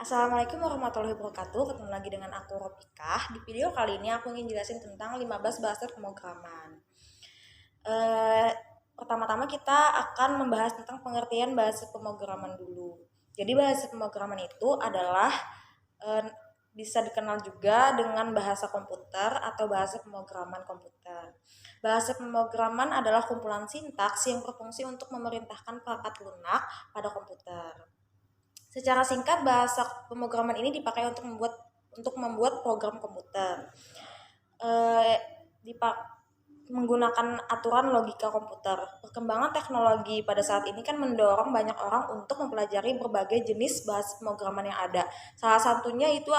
Assalamualaikum warahmatullahi wabarakatuh. Ketemu lagi dengan aku Ropikah. Di video kali ini aku ingin jelasin tentang 15 bahasa pemrograman. Pertama-tama kita akan membahas tentang pengertian bahasa pemrograman dulu. Jadi bahasa pemrograman itu adalah bisa dikenal juga dengan bahasa komputer atau bahasa pemrograman komputer. Bahasa pemrograman adalah kumpulan sintaks yang berfungsi untuk memerintahkan perangkat lunak pada komputer. Secara singkat, bahasa pemrograman ini dipakai untuk membuat program komputer. Menggunakan aturan logika komputer. Perkembangan teknologi pada saat ini kan mendorong banyak orang untuk mempelajari berbagai jenis bahasa pemrograman yang ada. Salah satunya itu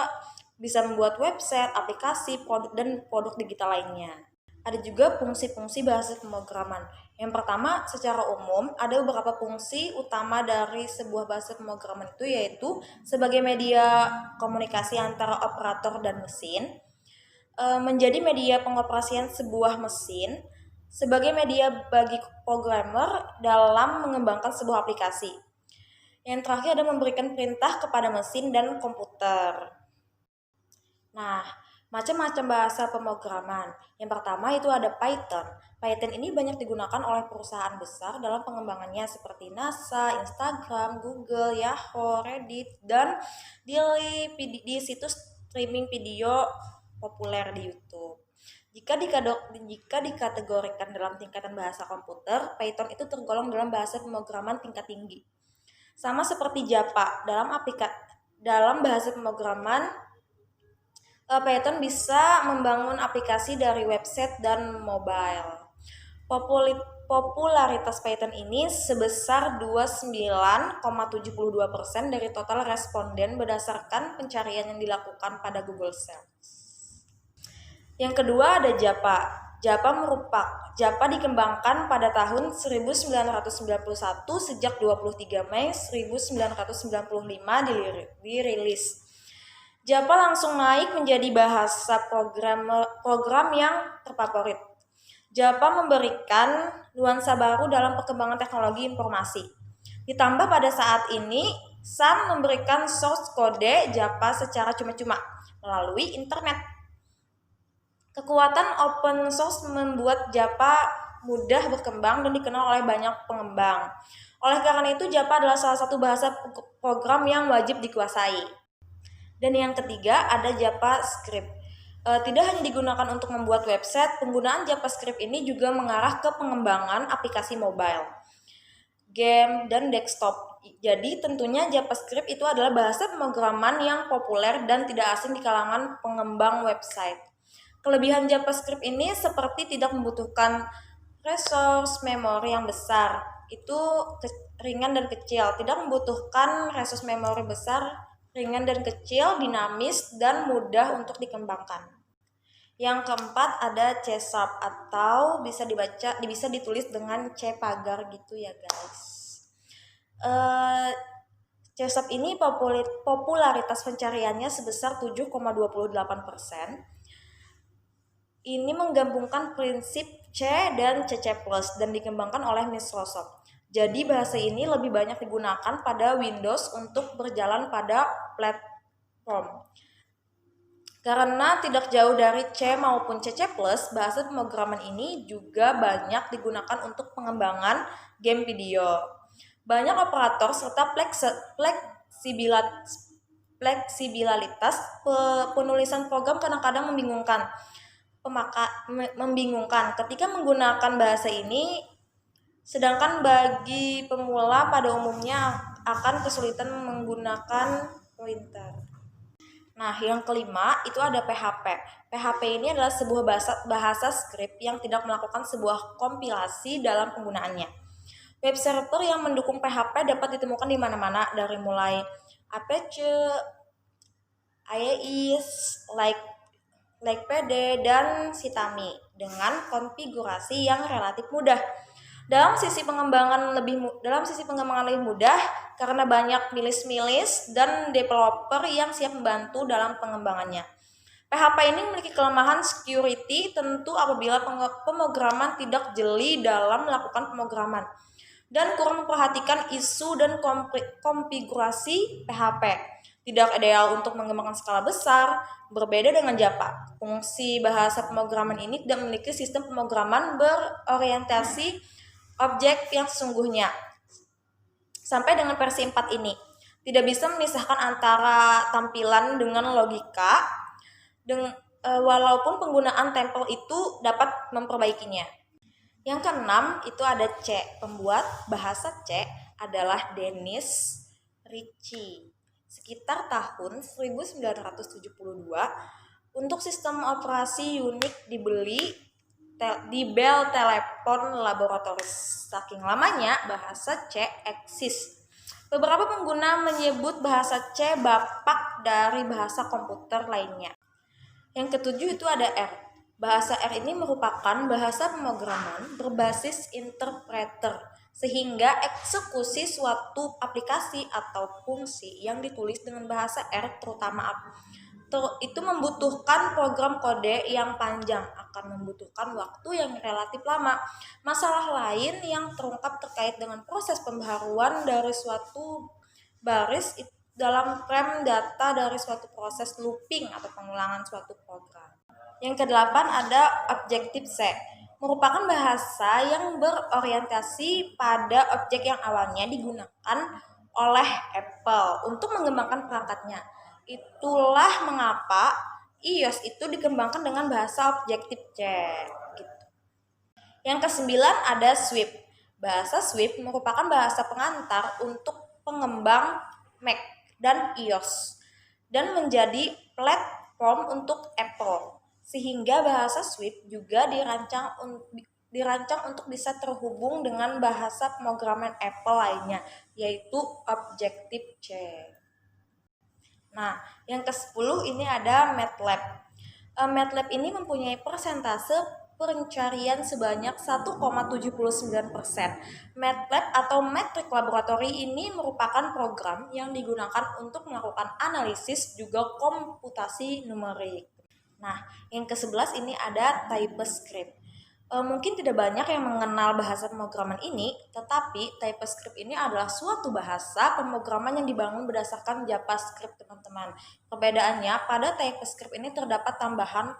bisa membuat website, aplikasi, produk, dan produk digital lainnya. Ada juga fungsi-fungsi bahasa pemrograman. Yang pertama, secara umum ada beberapa fungsi utama dari sebuah bahasa pemrograman itu, yaitu sebagai media komunikasi antara operator dan mesin, menjadi media pengoperasian sebuah mesin, sebagai media bagi programmer dalam mengembangkan sebuah aplikasi. Yang terakhir ada memberikan perintah kepada mesin dan komputer. Nah, macam-macam bahasa pemrograman. Yang pertama itu ada Python. Python ini banyak digunakan oleh perusahaan besar dalam pengembangannya seperti NASA, Instagram, Google, Yahoo, Reddit, dan di situs streaming video populer di YouTube. Jika dikategorikan dalam tingkatan bahasa komputer, Python itu tergolong dalam bahasa pemrograman tingkat tinggi. Sama seperti Java, dalam bahasa pemrograman Python bisa membangun aplikasi dari website dan mobile. Popularitas Python ini sebesar 29,72% dari total responden berdasarkan pencarian yang dilakukan pada Google Search. Yang kedua ada Java. Java dikembangkan pada tahun 1991 sejak 23 Mei 1995 dirilis. Java langsung naik menjadi bahasa program yang terfavorit. Java memberikan nuansa baru dalam perkembangan teknologi informasi. Ditambah pada saat ini, Sun memberikan source kode Java secara cuma-cuma melalui internet. Kekuatan open source membuat Java mudah berkembang dan dikenal oleh banyak pengembang. Oleh karena itu, Java adalah salah satu bahasa program yang wajib dikuasai. Dan yang ketiga ada JavaScript. Tidak hanya digunakan untuk membuat website, penggunaan JavaScript ini juga mengarah ke pengembangan aplikasi mobile, game, dan desktop. Jadi tentunya JavaScript itu adalah bahasa pemrograman yang populer dan tidak asing di kalangan pengembang website. Kelebihan JavaScript ini seperti tidak membutuhkan resource memori yang besar, itu ringan dan kecil, tidak membutuhkan resource memori besar, ringan dan kecil, dinamis, dan mudah untuk dikembangkan. Yang keempat ada C# atau bisa ditulis dengan C pagar gitu ya guys. C# ini popularitas pencariannya sebesar 7,28%. Ini menggabungkan prinsip C dan C++ dan dikembangkan oleh Microsoft. Jadi bahasa ini lebih banyak digunakan pada Windows untuk berjalan pada platform. Karena tidak jauh dari C maupun C++, bahasa pemrograman ini juga banyak digunakan untuk pengembangan game video. Banyak operator serta fleksibilitas penulisan program kadang-kadang membingungkan ketika menggunakan bahasa ini, sedangkan bagi pemula pada umumnya akan kesulitan menggunakan pointer. Nah, yang kelima itu ada PHP. PHP ini adalah sebuah bahasa script yang tidak melakukan sebuah kompilasi dalam penggunaannya. Web server yang mendukung PHP dapat ditemukan di mana-mana, dari mulai Apache, IIS, LikePD, dan Sitami dengan konfigurasi yang relatif mudah. Dalam sisi pengembangan lebih mudah karena banyak milis-milis dan developer yang siap membantu dalam pengembangannya. PHP ini memiliki kelemahan security tentu apabila pemrograman tidak jeli dalam melakukan pemrograman dan kurang memperhatikan isu dan konfigurasi PHP. tidak ideal untuk mengembangkan skala besar. Berbeda dengan Java, fungsi bahasa pemrograman ini tidak memiliki sistem pemrograman berorientasi objek yang sesungguhnya. Sampai dengan versi 4 ini, tidak bisa memisahkan antara tampilan dengan logika, walaupun penggunaan template itu dapat memperbaikinya. Yang keenam itu ada C. Pembuat bahasa C adalah Dennis Ritchie sekitar tahun 1972. Untuk sistem operasi Unix dibeli di Bell Telephone Laboratories. Saking lamanya bahasa C eksis. Beberapa pengguna menyebut bahasa C bapak dari bahasa komputer lainnya. Yang ketujuh itu ada R. Bahasa R ini merupakan bahasa pemrograman berbasis interpreter, sehingga eksekusi suatu aplikasi atau fungsi yang ditulis dengan bahasa R terutama itu membutuhkan program kode yang panjang, akan membutuhkan waktu yang relatif lama. Masalah lain yang terungkap terkait dengan proses pembaharuan dari suatu baris dalam frame data dari suatu proses looping atau pengulangan suatu program. Yang kedelapan ada Objective-C, merupakan bahasa yang berorientasi pada objek yang awalnya digunakan oleh Apple untuk mengembangkan perangkatnya. Itulah mengapa iOS itu dikembangkan dengan bahasa Objective-C. Gitu. Yang kesembilan ada Swift. Bahasa Swift merupakan bahasa pengantar untuk pengembang Mac dan iOS dan menjadi platform untuk Apple. Sehingga bahasa Swift juga dirancang untuk bisa terhubung dengan bahasa pemrograman Apple lainnya, yaitu Objective-C. Nah, yang ke-10 ini ada MATLAB. MATLAB ini mempunyai persentase pencarian sebanyak 1,79%. MATLAB atau Matrix Laboratory ini merupakan program yang digunakan untuk melakukan analisis juga komputasi numerik. Nah, yang ke-11 ini ada TypeScript. Mungkin tidak banyak yang mengenal bahasa pemrograman ini, tetapi TypeScript ini adalah suatu bahasa pemrograman yang dibangun berdasarkan JavaScript, teman-teman. Perbedaannya, pada TypeScript ini terdapat tambahan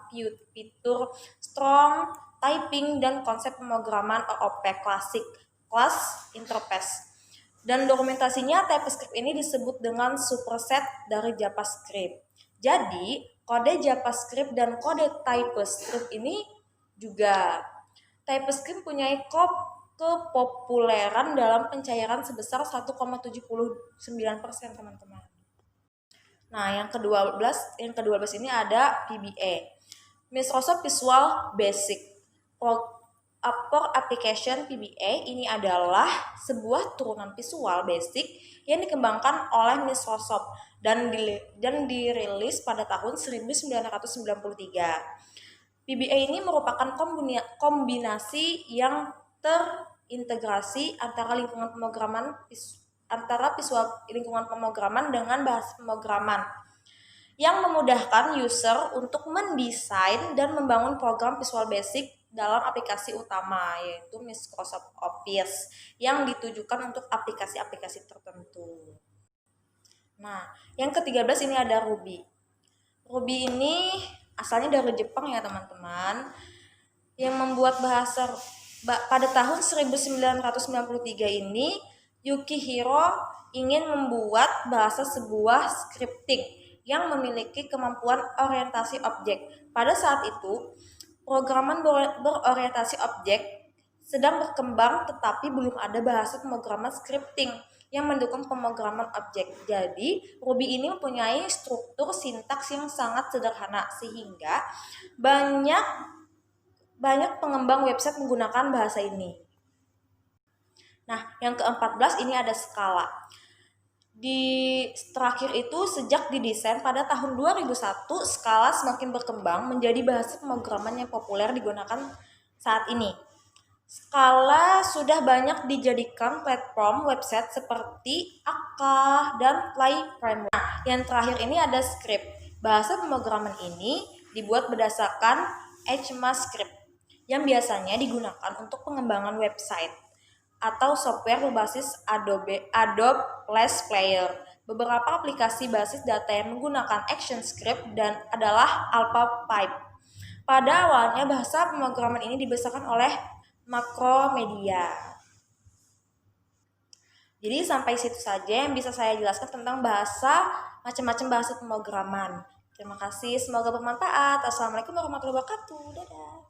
fitur strong typing dan konsep pemrograman OOP klasik, class interface. Dan dokumentasinya TypeScript ini disebut dengan superset dari JavaScript. Jadi, kode JavaScript dan kode TypeScript ini juga TypeScript punya kepopuleran dalam pencairan sebesar 1,79%, teman-teman. Nah, yang ke-12 ini ada VBA. Microsoft Visual Basic. For Application VBA ini adalah sebuah turunan Visual Basic yang dikembangkan oleh Microsoft dan dirilis pada tahun 1993. VBA ini merupakan kombinasi yang terintegrasi antara lingkungan pemrograman dengan bahasa pemrograman yang memudahkan user untuk mendesain dan membangun program Visual Basic dalam aplikasi utama, yaitu Microsoft Office yang ditujukan untuk aplikasi-aplikasi tertentu. Nah, yang ke-13 ini ada Ruby. Ruby ini asalnya dari Jepang ya, teman-teman. Yang membuat bahasa pada tahun 1993 ini, Yukihiro ingin membuat bahasa sebuah scripting yang memiliki kemampuan orientasi objek. Pada saat itu, programan berorientasi objek sedang berkembang, tetapi belum ada bahasa pemrograman scripting yang mendukung pemrograman objek. Jadi, Ruby ini mempunyai struktur sintaks yang sangat sederhana sehingga banyak pengembang website menggunakan bahasa ini. Nah, yang ke-14 ini ada Scala. Terakhir itu sejak didesain pada tahun 2001, Scala semakin berkembang menjadi bahasa pemrograman yang populer digunakan saat ini. Scala sudah banyak dijadikan platform website seperti Akka dan Play Framework. Nah, yang terakhir ini ada Script. Bahasa pemrograman ini dibuat berdasarkan ECMAScript yang biasanya digunakan untuk pengembangan website atau software berbasis Adobe Flash Player. Beberapa aplikasi basis data yang menggunakan ActionScript dan adalah AlphaPipe. Pada awalnya bahasa pemrograman ini dibesarkan oleh Macromedia. Jadi sampai situ saja yang bisa saya jelaskan tentang macam-macam bahasa pemrograman. Terima kasih, semoga bermanfaat. Assalamualaikum warahmatullahi wabarakatuh. Dadah.